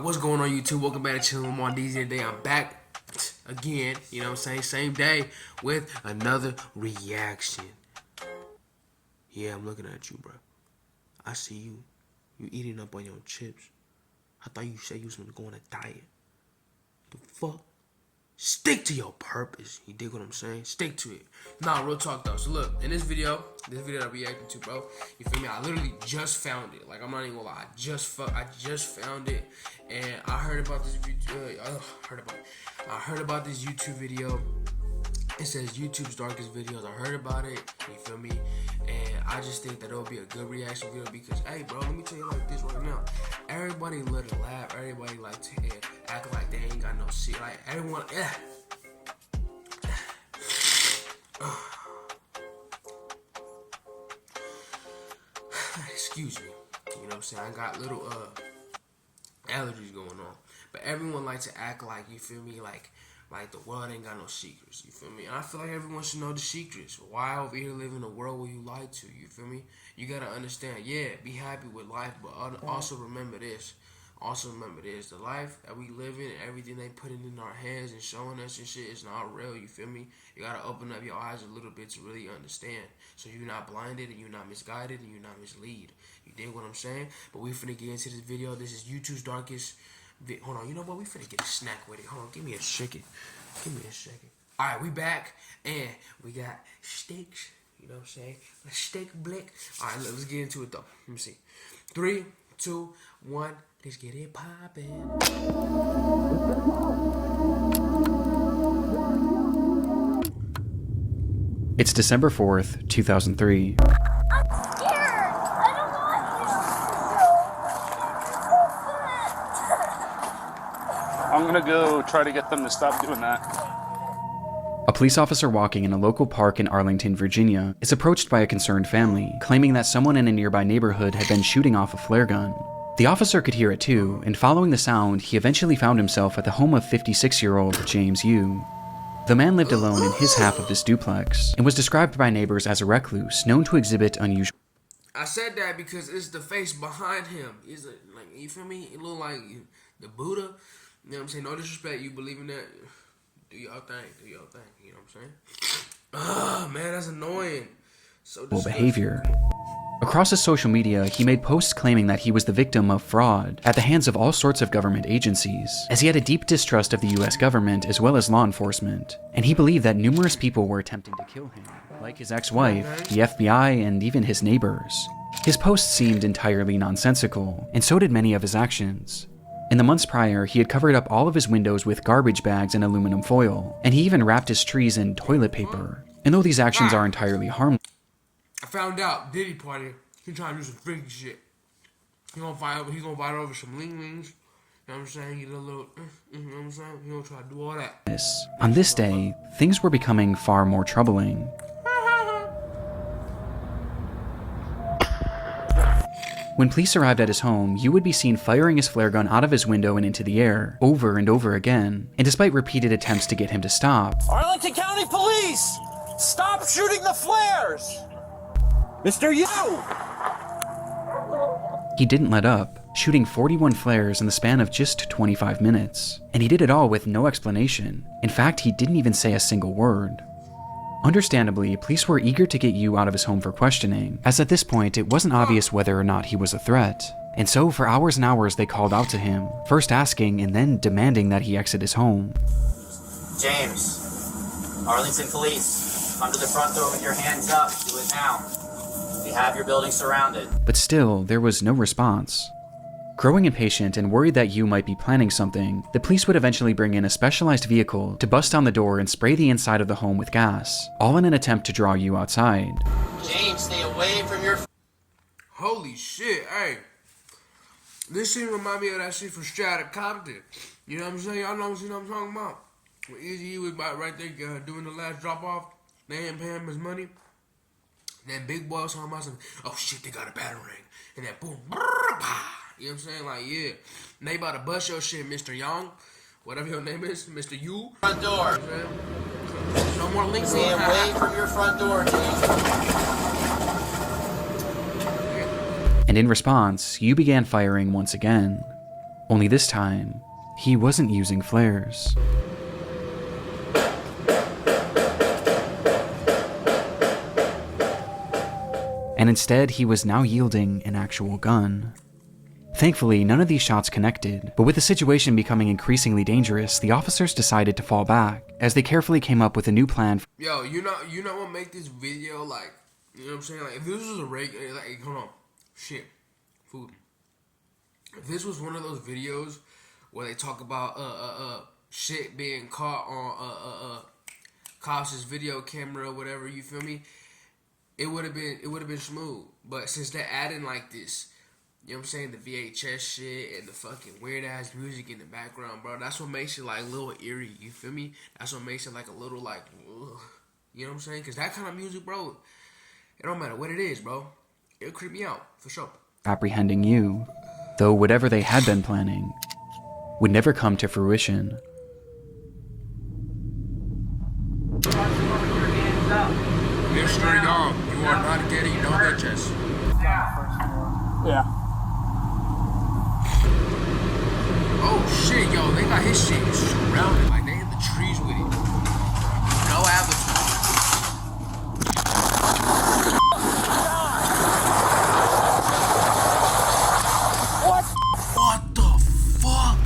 What's going on YouTube? Welcome back to Chillin' I'm on DZ today. I'm back again, you know what I'm saying? Same day with another reaction. Yeah, I'm looking at you, bro. I see you. You eating up on your chips. I thought you said you was gonna go on a diet. The fuck? Stick to your purpose. You dig what I'm saying? Stick to it. Nah, real talk though. So look, in this video that I'm reacting to, bro, you feel me? I literally just found it. Like, I'm not even gonna lie. I just found it, and I heard about this video. I heard about this YouTube video. It says YouTube's darkest videos. I heard about it. You feel me? And I just think that it'll be a good reaction video because, hey, bro, let me tell you like this right now. Everybody love to laugh. Everybody like to act like they ain't got no shit. Like, everyone, excuse me. You know what I'm saying? I got little allergies going on. But everyone like to act like, you feel me, like the world ain't got no secrets, you feel me? And I feel like everyone should know the secrets. Why over here live in a world where you lie to, you feel me? You gotta understand, yeah, be happy with life, but also remember this. The life that we live in, everything they putting in our hands and showing us and shit is not real, you feel me? You gotta open up your eyes a little bit to really understand. So you're not blinded and you're not misguided and you're not misled. You dig what I'm saying? But we finna get into this video. This is YouTube's darkest. Hold on, you know what? We finna get a snack with it. Hold on, give me a second. Alright, we back, and we got steaks. You know what I'm saying? A steak blick. Alright, let's get into it, though. Let me see. 3, 2, 1. Let's get it poppin'. It's December 4th, 2003. I'm gonna go try to get them to stop doing that. A police officer walking in a local park in Arlington, Virginia, is approached by a concerned family, claiming that someone in a nearby neighborhood had been shooting off a flare gun. The officer could hear it too, and following the sound, he eventually found himself at the home of 56-year-old James Yu. The man lived alone in his half of this duplex, and was described by neighbors as a recluse, known to exhibit unusual... I said that because it's the face behind him. Is it like, you feel me? It look like the Buddha. You know what I'm saying? No disrespect, you believe in that. Do your thing. You know what I'm saying? Ah, man, that's annoying. So behavior. Across his social media, he made posts claiming that he was the victim of fraud at the hands of all sorts of government agencies, as he had a deep distrust of the US government as well as law enforcement, and he believed that numerous people were attempting to kill him, like his ex-wife, the FBI, and even his neighbors. His posts seemed entirely nonsensical, and so did many of his actions. In the months prior, he had covered up all of his windows with garbage bags and aluminum foil, and he even wrapped his trees in toilet paper. And though these actions are entirely harmless, I found out Diddy Party, he trying to do some freaky shit. He gonna fight over some ling-lings. You know what I'm saying? Get a little, you know what I'm saying? He gonna try to do all that. On this day, things were becoming far more troubling. When police arrived at his home, Yu would be seen firing his flare gun out of his window and into the air, over and over again, and despite repeated attempts to get him to stop, Arlington County Police! Stop shooting the flares! Mr. Yu! he didn't let up, shooting 41 flares in the span of just 25 minutes. And he did it all with no explanation. In fact, he didn't even say a single word. Understandably, police were eager to get Yu out of his home for questioning, as at this point it wasn't obvious whether or not he was a threat. And so for hours and hours they called out to him, first asking and then demanding that he exit his home. James, Arlington Police, come to the front door with your hands up. Do it now. We have your building surrounded. But still, there was no response. Growing impatient and worried that Yu might be planning something, the police would eventually bring in a specialized vehicle to bust down the door and spray the inside of the home with gas, all in an attempt to draw Yu outside. James, stay away from your... Holy shit, hey. This shit remind me of that shit from Strata Compton. You know what I'm saying? Y'all know what I'm talking about. When Easy was about right there doing the last drop off, they ain't paying him his money. Then Big Boy was talking about something, oh shit, they got a batarang. And then boom, brrr, bah. You know what I'm saying? Like, yeah. And they about to bust your shit, Mr. Young. Whatever your name is, Mr. Yu. Front door. You know no more links. Stay away from your front door, James. And in response, Yu began firing once again. Only this time, he wasn't using flares. And instead, he was now yielding an actual gun. Thankfully, none of these shots connected, but with the situation becoming increasingly dangerous, the officers decided to fall back, as they carefully came up with a new plan. Yo, you know what make this video, like, you know what I'm saying? Like, if this was a regular, like, hold on. Shit. Food. If this was one of those videos where they talk about, shit being caught on, cops' video camera or whatever, you feel me? It would have been smooth. But since they're adding, like, this, you know what I'm saying, the VHS shit and the fucking weird ass music in the background, bro, that's what makes it like a little eerie, you feel me? That's what makes it like a little like, ugh, you know what I'm saying? Because that kind of music, bro, it don't matter what it is, bro, it'll creep me out, for sure. Apprehending you, though whatever they had been planning would never come to fruition. Mr. Young, you are not getting no bitches. Yeah. Oh shit, yo, they got his shit surrounded, like they in the trees with it. No avatar. What the fuck?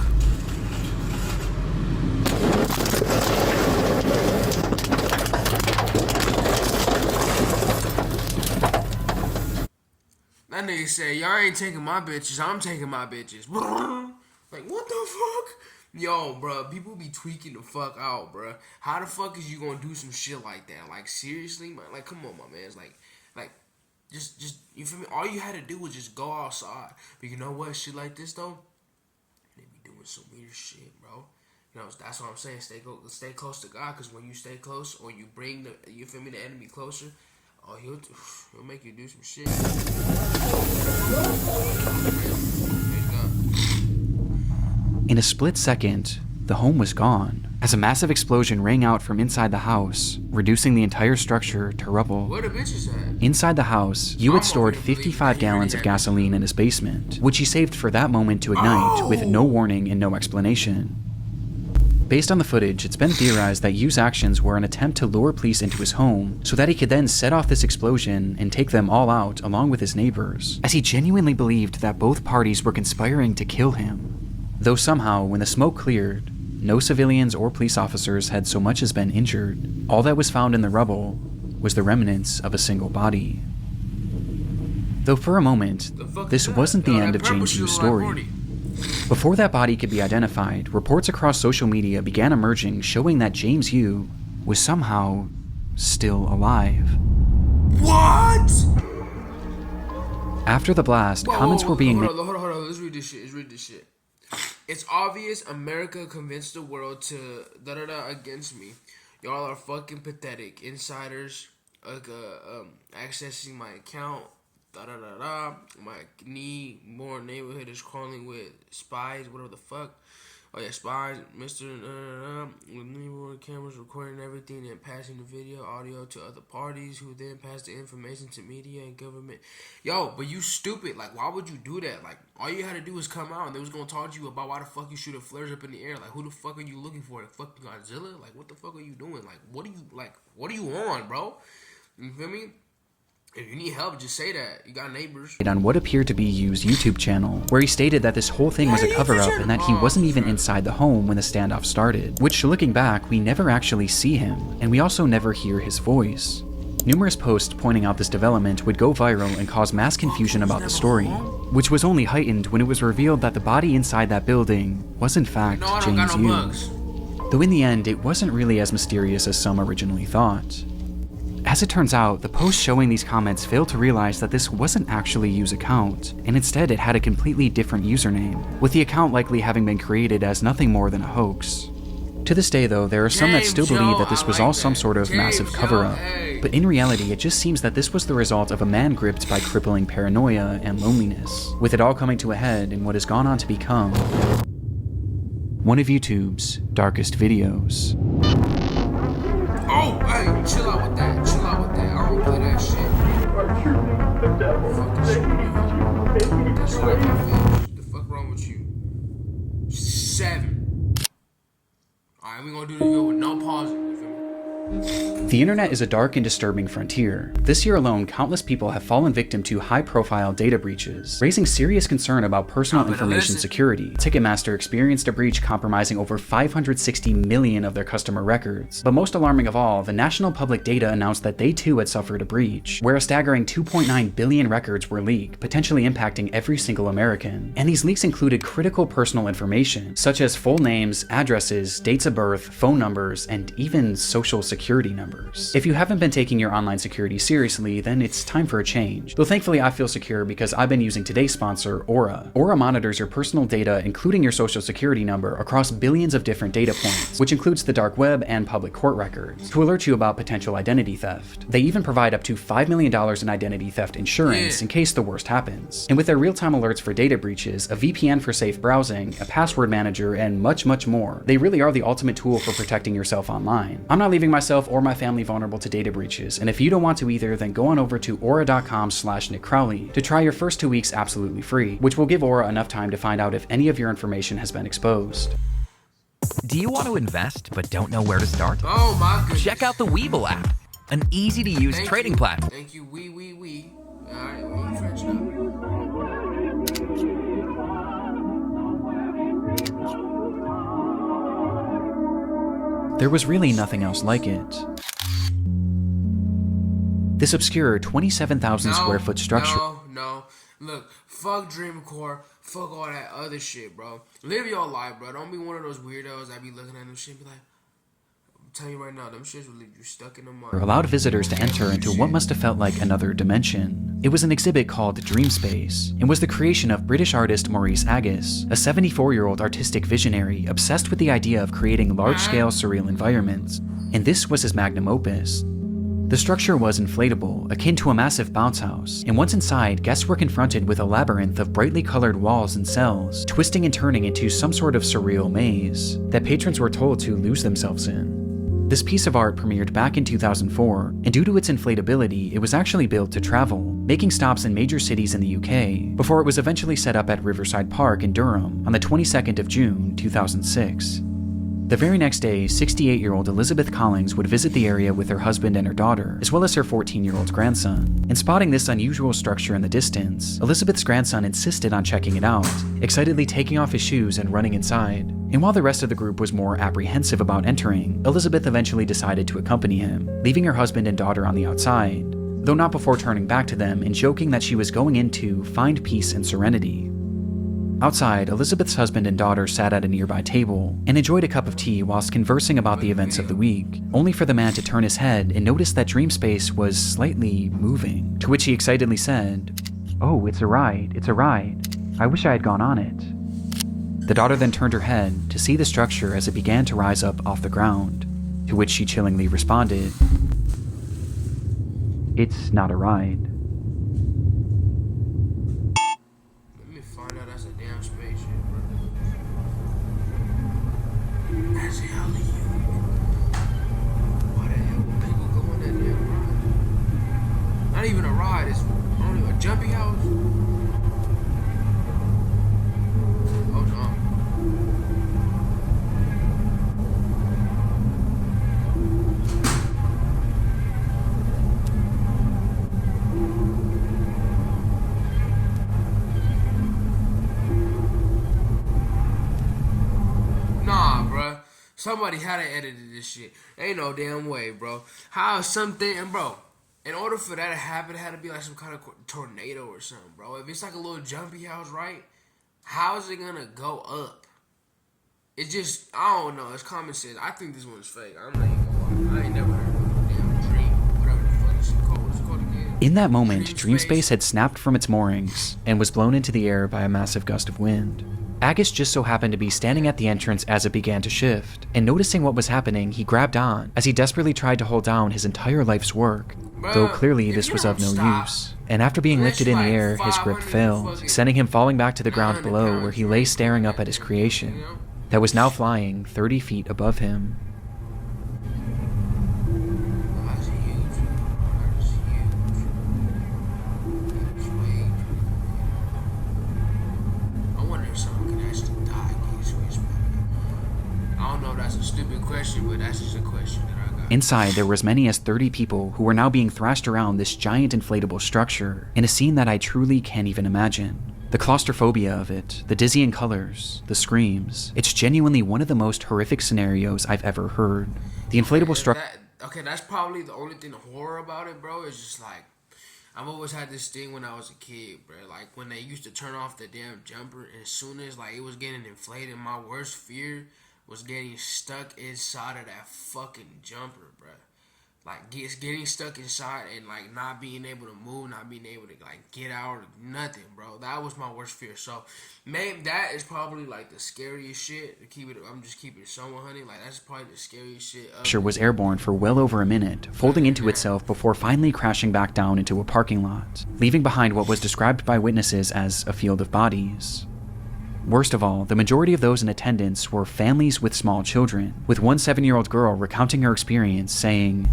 That nigga say, y'all ain't taking my bitches, I'm taking my bitches. Like, what the fuck? Yo, bro, people be tweaking the fuck out, bro. How the fuck is you gonna do some shit like that? Like, seriously, man? Like, come on, my man. It's like, just, you feel me? All you had to do was just go outside. But you know what? Shit like this, though, they be doing some weird shit, bro. You know, that's what I'm saying. Stay close to God, because when you stay close, or you bring the, you feel me, the enemy closer, oh, he'll make you do some shit. In a split second, the home was gone, as a massive explosion rang out from inside the house, reducing the entire structure to rubble. Where the bitches at? Inside the house, Yu had stored 55 gallons of gasoline in his basement, which he saved for that moment to ignite with no warning and no explanation. Based on the footage, it's been theorized that Yu's actions were an attempt to lure police into his home so that he could then set off this explosion and take them all out along with his neighbors, as he genuinely believed that both parties were conspiring to kill him. Though somehow, when the smoke cleared, no civilians or police officers had so much as been injured. All that was found in the rubble was the remnants of a single body. Though for a moment, this wasn't the end of James Yu's story. Before that body could be identified, reports across social media began emerging showing that James Yu was somehow still alive. What? After the blast, comments were being made. Hold on. Let's read this shit. It's obvious America convinced the world to against me. Y'all are fucking pathetic. Insiders accessing my account. My more neighborhood is crawling with spies. Whatever the fuck. Oh yeah, spies. Mr. With neighborhood cameras recording everything and passing the video, audio to other parties, who then pass the information to media and government. Yo, but you stupid. Like, why would you do that? Like, all you had to do was come out and they was gonna talk to you about why the fuck you shooting flares up in the air. Like, who the fuck are you looking for? Like, fucking Godzilla? Like, what the fuck are you doing? Like, what are you on, bro? You feel me? If you need help, just say that. You got neighbors. On what appeared to be Yu's YouTube channel, where he stated that this whole thing was a cover-up and that he wasn't even inside the home when the standoff started, which, looking back, we never actually see him, and we also never hear his voice. Numerous posts pointing out this development would go viral and cause mass confusion about the story, which was only heightened when it was revealed that the body inside that building was in fact James Yu. Though in the end, it wasn't really as mysterious as some originally thought. As it turns out, the post showing these comments failed to realize that this wasn't actually Yu's account, and instead it had a completely different username, with the account likely having been created as nothing more than a hoax. To this day though, there are some that still believe that this was all some sort of massive cover-up, but in reality it just seems that this was the result of a man gripped by crippling paranoia and loneliness, with it all coming to a head in what has gone on to become one of YouTube's darkest videos. Oh, hey, chill out with that. I don't play that shit. Fuck this shit. The fuck wrong with you? 7. Alright, we gonna do the video with no pausing. You feel me? The internet is a dark and disturbing frontier. This year alone, countless people have fallen victim to high-profile data breaches, raising serious concern about personal information security. Ticketmaster experienced a breach compromising over 560 million of their customer records. But most alarming of all, the National Public Data announced that they too had suffered a breach, where a staggering 2.9 billion records were leaked, potentially impacting every single American. And these leaks included critical personal information, such as full names, addresses, dates of birth, phone numbers, and even social security numbers. If you haven't been taking your online security seriously, then it's time for a change. Though thankfully I feel secure because I've been using today's sponsor, Aura. Aura monitors your personal data, including your social security number, across billions of different data points, which includes the dark web and public court records, to alert you about potential identity theft. They even provide up to $5 million in identity theft insurance in case the worst happens. And with their real-time alerts for data breaches, a VPN for safe browsing, a password manager, and much, much more, they really are the ultimate tool for protecting yourself online. I'm not leaving myself or my family vulnerable to data breaches, and if you don't want to either, then go on over to aura.com/nickcrowley to try your first 2 weeks absolutely free, which will give Aura enough time to find out if any of your information has been exposed. Do you want to invest but don't know where to start? Oh my goodness. Check out the Webull app, an easy-to-use trading platform. Thank you, we. Alright, we French now. There was really nothing else like it. This obscure 27,000 square foot structure. No. Look, fuck Dreamcore, fuck all that other shit, bro. Live your life, bro. Don't be one of those weirdos that be looking at them shit and be like, I'm telling you right now, them shits will leave you stuck in the mud. Allowed visitors to enter into what must have felt like another dimension. It was an exhibit called Dream Space, and was the creation of British artist Maurice Agus, a 74-year-old artistic visionary obsessed with the idea of creating large-scale surreal environments, and this was his magnum opus. The structure was inflatable, akin to a massive bounce house, and once inside, guests were confronted with a labyrinth of brightly colored walls and cells, twisting and turning into some sort of surreal maze that patrons were told to lose themselves in. This piece of art premiered back in 2004, and due to its inflatability, it was actually built to travel, making stops in major cities in the UK, before it was eventually set up at Riverside Park in Durham on the 22nd of June, 2006. The very next day, 68-year-old Elizabeth Collins would visit the area with her husband and her daughter, as well as her 14-year-old grandson. And spotting this unusual structure in the distance, Elizabeth's grandson insisted on checking it out, excitedly taking off his shoes and running inside. And while the rest of the group was more apprehensive about entering, Elizabeth eventually decided to accompany him, leaving her husband and daughter on the outside, though not before turning back to them and joking that she was going in to find peace and serenity. Outside, Elizabeth's husband and daughter sat at a nearby table and enjoyed a cup of tea whilst conversing about the events of the week, only for the man to turn his head and notice that Dream Space was slightly moving, to which he excitedly said, "Oh, it's a ride. I wish I had gone on it." The daughter then turned her head to see the structure as it began to rise up off the ground, to which she chillingly responded, "It's not a ride." Not even a ride, it's only a jumpy house. Oh no. Nah, bruh. Somebody had to edit this shit. Ain't no damn way, bro. How something, and bro, in order for that to happen, it had to be like some kind of tornado or something, bro. If it's like a little jumpy house, right? How is it gonna go up? It just, I don't know. It's common sense. I think this one's fake. I'm not even gonna lie. I ain't never heard of a damn dream. Whatever the fuck it's called. What's it called again? In that moment, Dream Space had snapped from its moorings and was blown into the air by a massive gust of wind. Agus just so happened to be standing at the entrance as it began to shift, and noticing what was happening, he grabbed on as he desperately tried to hold down his entire life's work, though clearly this was of no use. And after being lifted in the air, his grip failed, sending him falling back to the ground below, where he lay staring up at his creation that was now flying 30 feet above him. don't know if that's a stupid question, but that's just a question that I got. Inside, there were as many as 30 people who were now being thrashed around this giant inflatable structure in a scene that I truly can't even imagine. The claustrophobia of it, the dizzying colors, the screams. It's genuinely one of the most horrific scenarios I've ever heard. The inflatable structure... Okay, that's probably the only thing horror about it, bro. It's just like, I've always had this thing when I was a kid, bro. Like, when they used to turn off the damn jumper, and as soon as, like, it was getting inflated, my worst fear was getting stuck inside of that fucking jumper, bro. Like, getting stuck inside and, like, not being able to move, not being able to, like, get out or nothing, bro. That was my worst fear. So, man, that is probably, like, the scariest shit. I'm just keeping it somewhat, honey. Like, that's probably the scariest shit. Structure was airborne for well over a minute, folding into itself before finally crashing back down into a parking lot, leaving behind what was described by witnesses as a field of bodies. Worst of all, the majority of those in attendance were families with small children, with one 7-year-old girl recounting her experience, saying,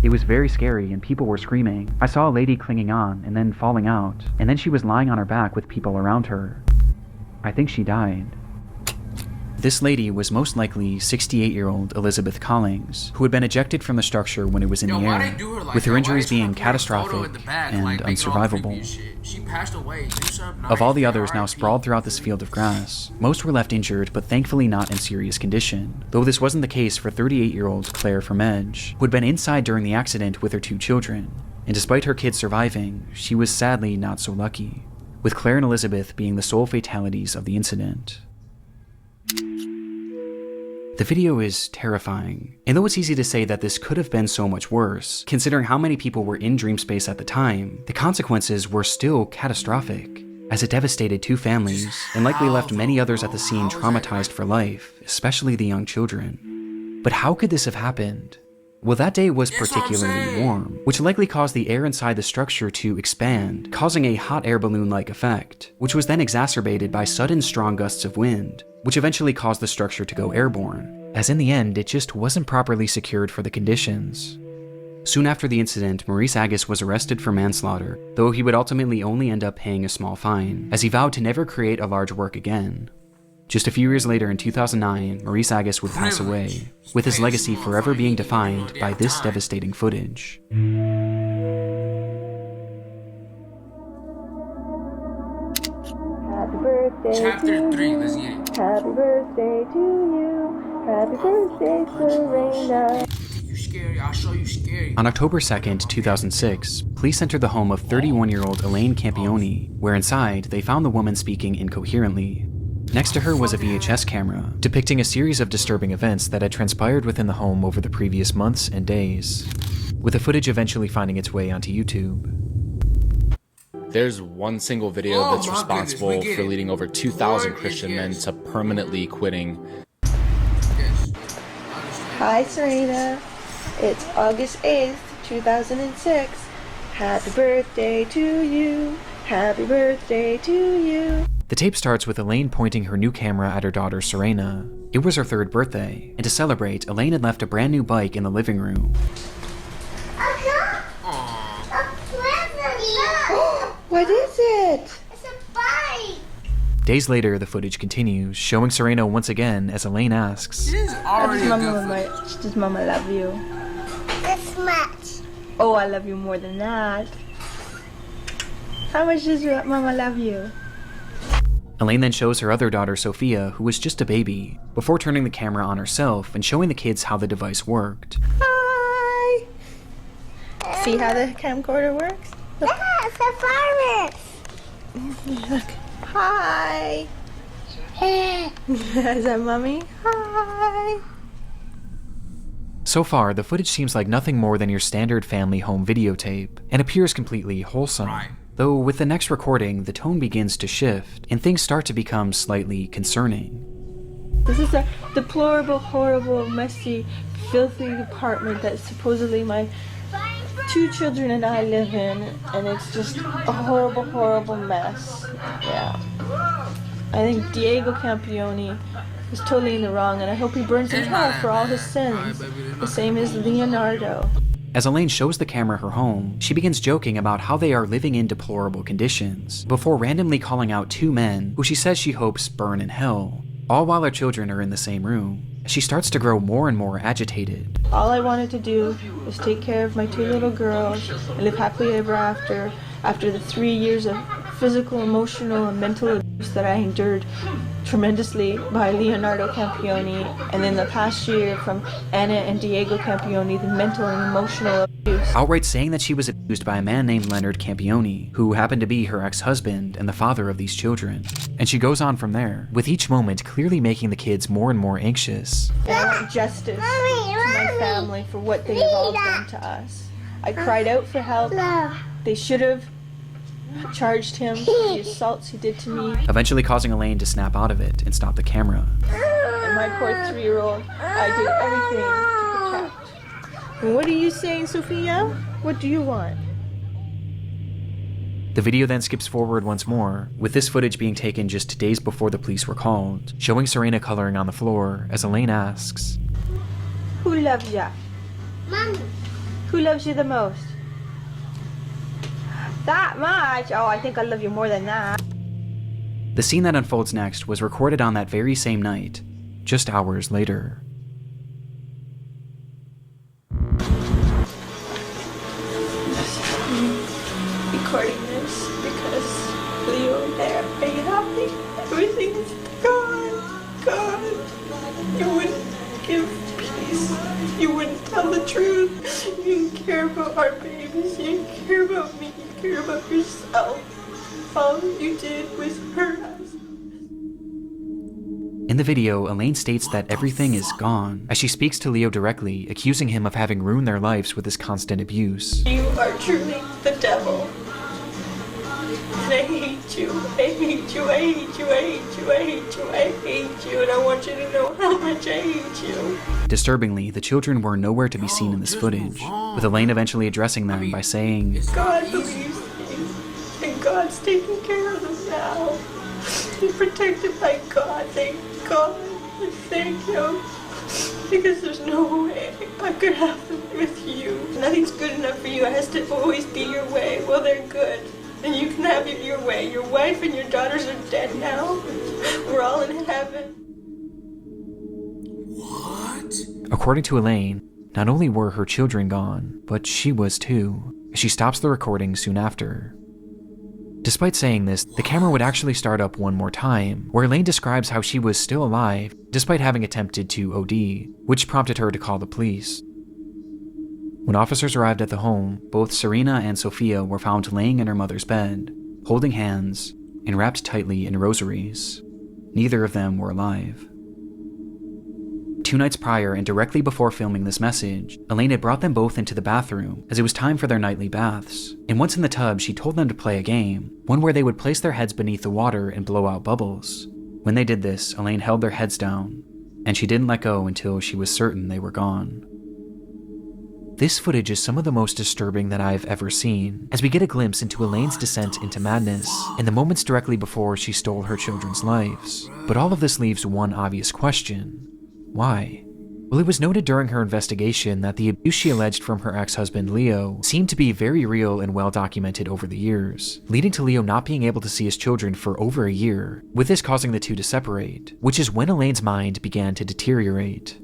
"It was very scary and people were screaming. I saw a lady clinging on and then falling out, and then she was lying on her back with people around her. I think she died." This lady was most likely 68-year-old Elizabeth Collings, who had been ejected from the structure when it was in the air, with her injuries being catastrophic and unsurvivable. She passed away. Of all the others now sprawled throughout this field of grass, most were left injured but thankfully not in serious condition, though this wasn't the case for 38-year-old Claire Vermege, who had been inside during the accident with her 2 children, and despite her kids surviving, she was sadly not so lucky, with Claire and Elizabeth being the sole fatalities of the incident. The video is terrifying, and though it's easy to say that this could have been so much worse, considering how many people were in Dreamspace at the time, the consequences were still catastrophic, as it devastated 2 families, and likely left many others at the scene traumatized for life, especially the young children. But how could this have happened? Well, that day was particularly warm, which likely caused the air inside the structure to expand, causing a hot air balloon-like effect, which was then exacerbated by sudden strong gusts of wind, which eventually caused the structure to go airborne, as in the end, it just wasn't properly secured for the conditions. Soon after the incident, Maurice Agus was arrested for manslaughter, though he would ultimately only end up paying a small fine, as he vowed to never create a large work again. Just a few years later in 2009, Maurice Agus would pass away, with his legacy forever being defined by this devastating footage. Happy birthday Chapter 3, let's get it. Happy birthday to you. Happy birthday, Serena. You scary, I'll show you scary. On October 2nd, 2006, police entered the home of 31-year-old Elaine Campione, where inside, they found the woman speaking incoherently. Next to her was a VHS camera, depicting a series of disturbing events that had transpired within the home over the previous months and days, with the footage eventually finding its way onto YouTube. There's one single video that's responsible for leading over 2,000 Christian men to permanently quitting. Hi, Serena. It's August 8th, 2006. Happy birthday to you. Happy birthday to you. The tape starts with Elaine pointing her new camera at her daughter Serena. It was her 3rd birthday, and to celebrate, Elaine had left a brand new bike in the living room. What is it? It's a bike! Days later, the footage continues, showing Serena once again as Elaine asks, Does Mama love you? This much. Oh, I love you more than that. How much does your Mama love you? Elaine then shows her other daughter Sophia, who was just a baby, before turning the camera on herself and showing the kids how the device worked. Hi! See how the camcorder works? Yeah, it's a virus. Look. Hi! Is that Mommy? Hi! So far, the footage seems like nothing more than your standard family home videotape, and appears completely wholesome. Right. Though with the next recording, the tone begins to shift, and things start to become slightly concerning. This is a deplorable, horrible, messy, filthy apartment that supposedly my 2 children and I live in, and it's just a horrible, horrible mess. Yeah. I think Diego Campione is totally in the wrong, and I hope he burns in hell for all his sins, the same as Leonardo. As Elaine shows the camera her home, she begins joking about how they are living in deplorable conditions, before randomly calling out 2 men who she says she hopes burn in hell. all while her children are in the same room. She starts to grow more and more agitated. All I wanted to do was take care of my 2 little girls and live happily ever after the 3 years of physical, emotional, and mental abuse that I endured tremendously by Leonardo Campioni, and then the past year from Anna and Diego Campioni, the mental and emotional abuse. Outright saying that she was abused by a man named Leonard Campioni, who happened to be her ex-husband and the father of these children. And she goes on from there, with each moment clearly making the kids more and more anxious. And I want justice to my family for what they have all done to us. I cried out for help. They should have charged him for the assaults he did to me. Eventually causing Elaine to snap out of it and stop the camera. And my poor 3-year-old, I did everything to protect. And what are you saying, Sophia? What do you want? The video then skips forward once more, with this footage being taken just days before the police were called, showing Serena coloring on the floor as Elaine asks, Who loves ya? Mommy. Who loves you the most? That much? Oh, I think I love you more than that. The scene that unfolds next was recorded on that very same night, just hours later. Recording this because Leo and I are very happy. Everything is gone. You wouldn't give peace. You wouldn't tell the truth. You didn't care about our babies. You didn't care about me. You cared about yourself. All you did was hurt us. In the video, Elaine states that everything is gone, as she speaks to Leo directly, accusing him of having ruined their lives with his constant abuse. You are truly the devil. And I hate you. I hate you. I hate you. I hate you. I hate you. I hate you. And I want you to know how much I hate you. Disturbingly, the children were nowhere to be seen in this footage, with Elaine eventually addressing them by saying, God believes me. And God's taking care of them now. They're protected by God. Thank God. Thank Him. Because there's no way I could have them with you. Nothing's good enough for you. It has to always be your way. Well, they're good. And you can have it your way. Your wife and your daughters are dead now. We're all in heaven. What? According to Elaine, not only were her children gone, but she was too. She stops the recording soon after. Despite saying this, the camera would actually start up one more time, where Elaine describes how she was still alive, despite having attempted to OD, which prompted her to call the police. When officers arrived at the home, both Serena and Sophia were found laying in her mother's bed, holding hands, and wrapped tightly in rosaries. Neither of them were alive. 2 nights prior, and directly before filming this message, Elaine had brought them both into the bathroom, as it was time for their nightly baths. And once in the tub, she told them to play a game, one where they would place their heads beneath the water and blow out bubbles. When they did this, Elaine held their heads down, and she didn't let go until she was certain they were gone. This footage is some of the most disturbing that I've ever seen, as we get a glimpse into Elaine's descent into madness in the moments directly before she stole her children's lives. But all of this leaves one obvious question. Why? Well, it was noted during her investigation that the abuse she alleged from her ex-husband Leo seemed to be very real and well documented over the years, leading to Leo not being able to see his children for over a year, with this causing the two to separate, which is when Elaine's mind began to deteriorate.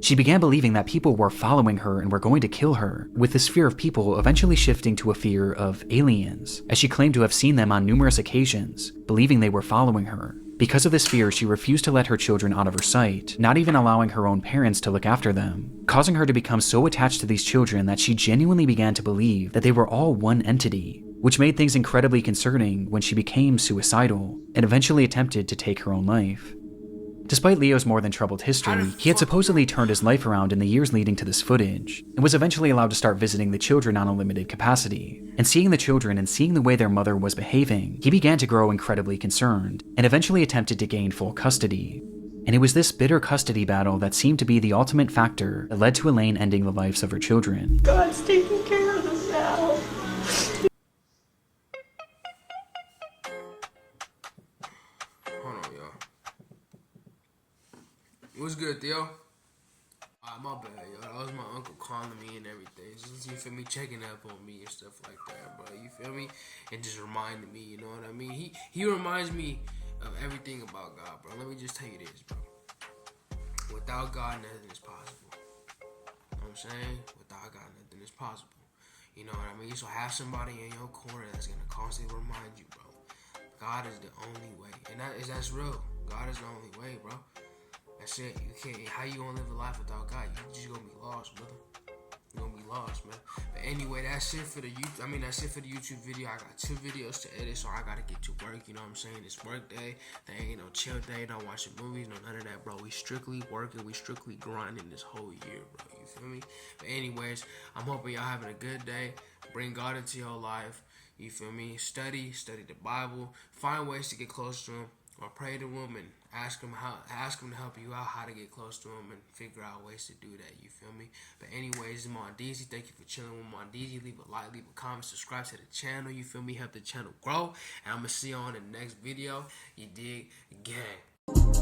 She began believing that people were following her and were going to kill her, with this fear of people eventually shifting to a fear of aliens, as she claimed to have seen them on numerous occasions, believing they were following her. Because of this fear, she refused to let her children out of her sight, not even allowing her own parents to look after them, causing her to become so attached to these children that she genuinely began to believe that they were all one entity, which made things incredibly concerning when she became suicidal and eventually attempted to take her own life. Despite Leo's more than troubled history, he had supposedly turned his life around in the years leading to this footage, and was eventually allowed to start visiting the children on a limited capacity. And seeing the children and seeing the way their mother was behaving, he began to grow incredibly concerned, and eventually attempted to gain full custody. And it was this bitter custody battle that seemed to be the ultimate factor that led to Elaine ending the lives of her children. God's taking care of them now. What's good, Theo? My bad, yo. That was my uncle calling me and everything. Just, you feel me, checking up on me and stuff like that, bro. You feel me? And just reminding me, you know what I mean? He reminds me of everything about God, bro. Let me just tell you this, bro. Without God, nothing is possible. You know what I'm saying? Without God, nothing is possible. You know what I mean? So have somebody in your corner that's gonna constantly remind you, bro. God is the only way, and that's real. God is the only way, bro. That's it. You can't. How you gonna live a life without God? You just gonna be lost, brother. You're gonna be lost, man. But anyway, that's it for the that's it for the YouTube video. I got 2 videos to edit, so I gotta get to work. You know what I'm saying? It's work day. There ain't no chill day. Not watching movies. No none of that, bro. We strictly working. We strictly grinding this whole year, bro. You feel me? But anyways, I'm hoping y'all having a good day. Bring God into your life. You feel me? Study the Bible. Find ways to get close to Him. Or pray to Him and ask Him to help you out how to get close to Him and figure out ways to do that. You feel me? But anyways, I'm Mondeezy. Thank you for chilling with Mondeezy. Leave a like, leave a comment, subscribe to the channel. You feel me? Help the channel grow. And I'm gonna see you on the next video. You dig? Gang.